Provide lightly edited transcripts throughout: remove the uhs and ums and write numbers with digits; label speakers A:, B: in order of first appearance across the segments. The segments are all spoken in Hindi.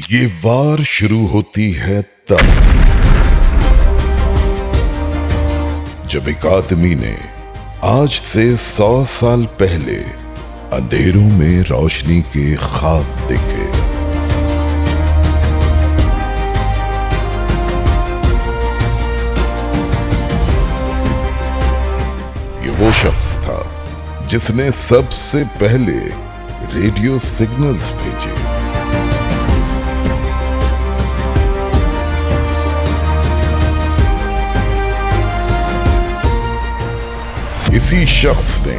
A: ये वार शुरू होती है तब जब एक आदमी ने आज से 100 साल पहले अंधेरों में रोशनी के ख्वाब देखे। ये वो शख्स था जिसने सबसे पहले रेडियो सिग्नल्स भेजे। इसी शख्स ने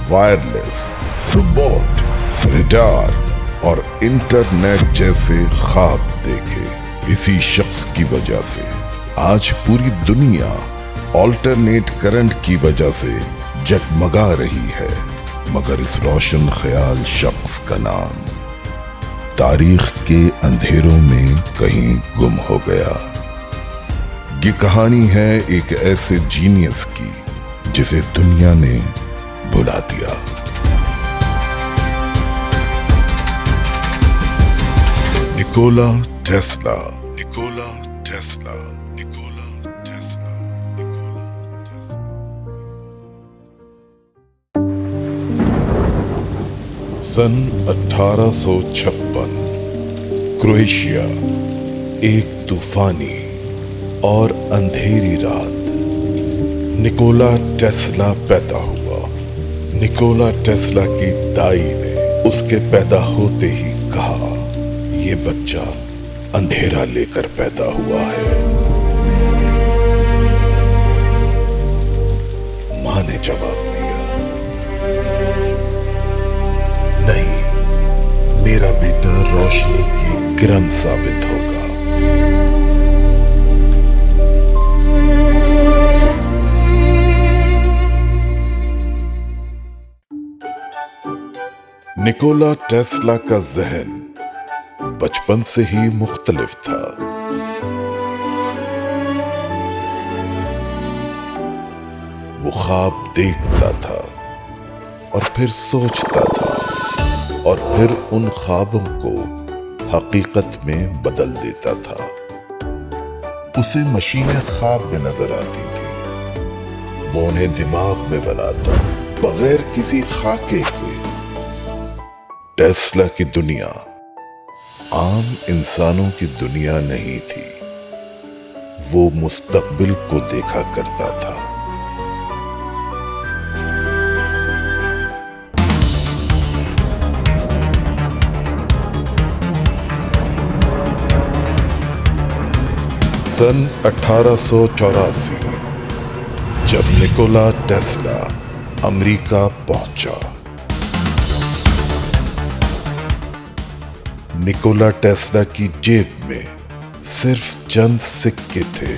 A: वायरलेस, रोबोट, रडार और इंटरनेट जैसे ख्वाब देखे। इसी शख्स की वजह से आज पूरी दुनिया ऑल्टरनेट करंट की वजह से जगमगा रही है। मगर इस रोशन ख्याल शख्स का नाम तारीख के अंधेरों में कहीं गुम हो गया। ये कहानी है एक ऐसे जीनियस की जिसे दुनिया ने भुला दिया। Nikola Tesla. Nikola Tesla. Nikola Tesla. Nikola Tesla. सन 1856 क्रोएशिया, एक तूफानी और अंधेरी रात निकोला टेस्ला पैदा हुआ। निकोला टेस्ला की दाई ने उसके पैदा होते ही कहा, ये बच्चा अंधेरा लेकर पैदा हुआ है। मां ने जवाब दिया, नहीं, मेरा बेटा रोशनी की किरण साबित होगा। निकोला टेस्ला का जहन बचपन से ही मुख्तलिफ था। वो ख्वाब देखता था और फिर सोचता था और फिर उन ख्वाबों को हकीकत में बदल देता था। उसे मशीनें ख्वाब में नजर आती थी। वो उन्हें दिमाग में बनाता बगैर किसी खाके के। टेस्ला की दुनिया आम इंसानों की दुनिया नहीं थी। वो मुस्तकबिल को देखा करता था। सन 1884 जब निकोला टेस्ला अमेरिका पहुंचा। निकोला टेस्ला की जेब में सिर्फ चंद सिक्के थे,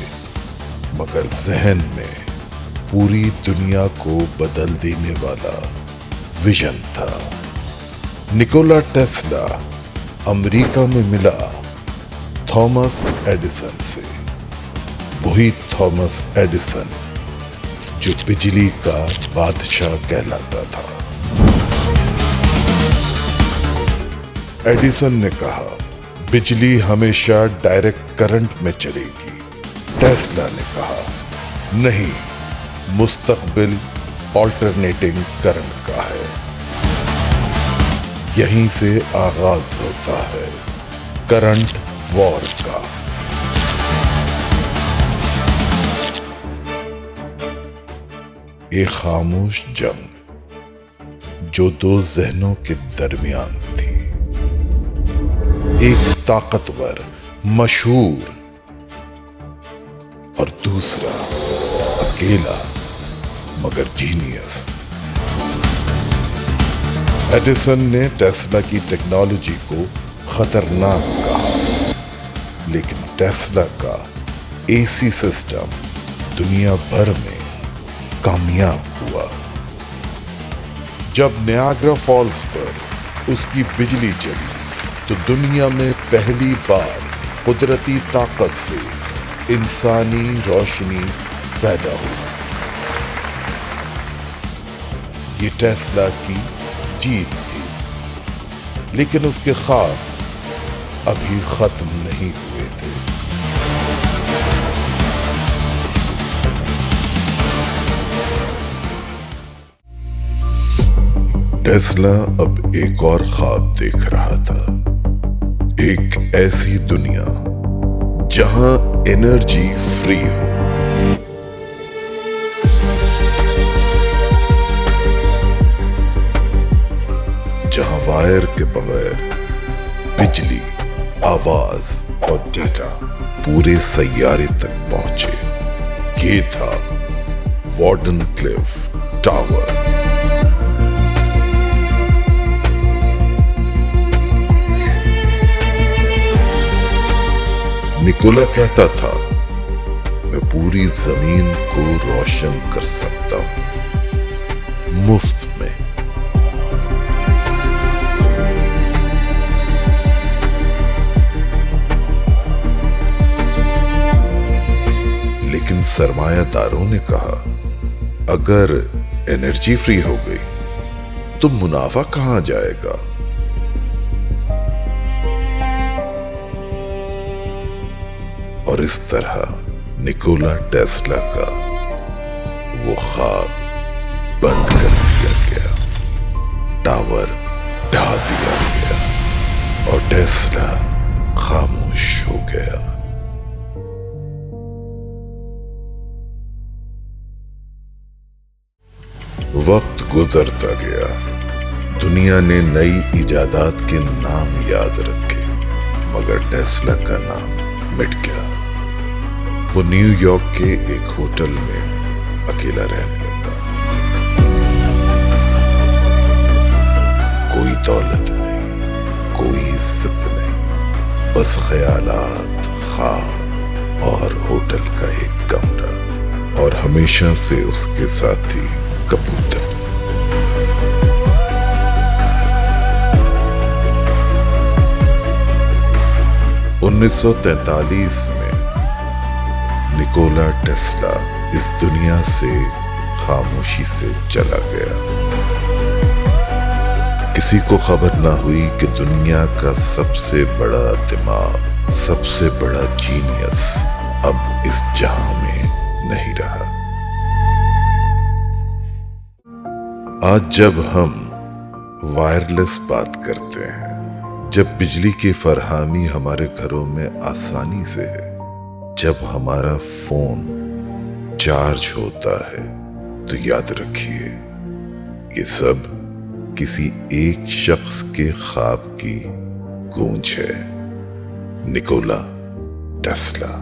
A: मगर जहन में पूरी दुनिया को बदल देने वाला विजन था। निकोला टेस्ला अमेरिका में मिला थॉमस एडिसन से। वही थॉमस एडिसन जो बिजली का बादशाह कहलाता था। एडिसन ने कहा, बिजली हमेशा डायरेक्ट करंट में चलेगी। टेस्ला ने कहा, नहीं, मुस्तकबिल ऑल्टरनेटिंग करंट का है। यहीं से आगाज होता है करंट वॉर का। एक खामोश जंग जो दो जहनों के दरमियान थी। एक ताकतवर, मशहूर और दूसरा अकेला मगर जीनियस। एडिसन ने टेस्ला की टेक्नोलॉजी को खतरनाक कहा, लेकिन टेस्ला का एसी सिस्टम दुनिया भर में कामयाब हुआ। जब नियाग्रा फॉल्स पर उसकी बिजली चली तो दुनिया में पहली बार कुदरती ताकत से इंसानी रोशनी पैदा हुई। ये टेस्ला की जीत थी, लेकिन उसके ख्वाब अभी खत्म नहीं हुए थे। टेस्ला अब एक और ख्वाब देख रहा था, एक ऐसी दुनिया जहां एनर्जी फ्री हो, जहां वायर के बगैर बिजली, आवाज और डेटा पूरे सैयारे तक पहुंचे। ये था वार्डनक्लिफ टावर। निकोला कहता था, मैं पूरी जमीन को रोशन कर सकता हूं, मुफ्त में। लेकिन सरमायादारों ने कहा, अगर एनर्जी फ्री हो गई तो मुनाफा कहां जाएगा? और इस तरह निकोला टेस्ला का वो ख्वाब बंद कर दिया गया, टावर ढा दिया गया और टेस्ला खामोश हो गया। वक्त गुजरता गया, दुनिया ने नई इजादात के नाम याद रखे, मगर टेस्ला का नाम मिट गया। वो न्यूयॉर्क के एक होटल में अकेला रहने लगा। कोई दौलत नहीं, कोई इज्जत नहीं, बस ख्यालात, ख्वाब और होटल का एक कमरा और हमेशा से उसके साथी कबूतर। उन्नीस 1943 में निकोला टेस्ला इस दुनिया से खामोशी से चला गया। किसी को खबर ना हुई कि दुनिया का सबसे बड़ा दिमाग, सबसे बड़ा जीनियस अब इस जहां में नहीं रहा। आज जब हम वायरलेस बात करते हैं, जब बिजली की फरहामी हमारे घरों में आसानी से है, जब हमारा फोन चार्ज होता है, तो याद रखिए, ये सब किसी एक शख्स के ख्वाब की गूंज है, निकोला टेस्ला।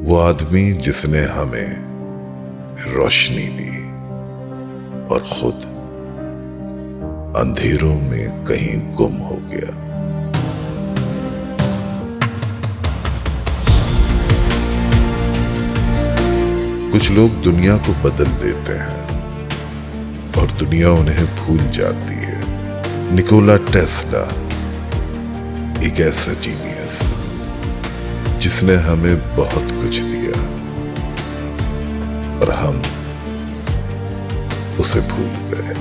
A: वो आदमी जिसने हमें रोशनी दी और खुद अंधेरों में कहीं गुम हो गया। कुछ लोग दुनिया को बदल देते हैं और दुनिया उन्हें भूल जाती है। निकोला टेस्ला एक ऐसा जीनियस जिसने हमें बहुत कुछ दिया और हम उसे भूल गए।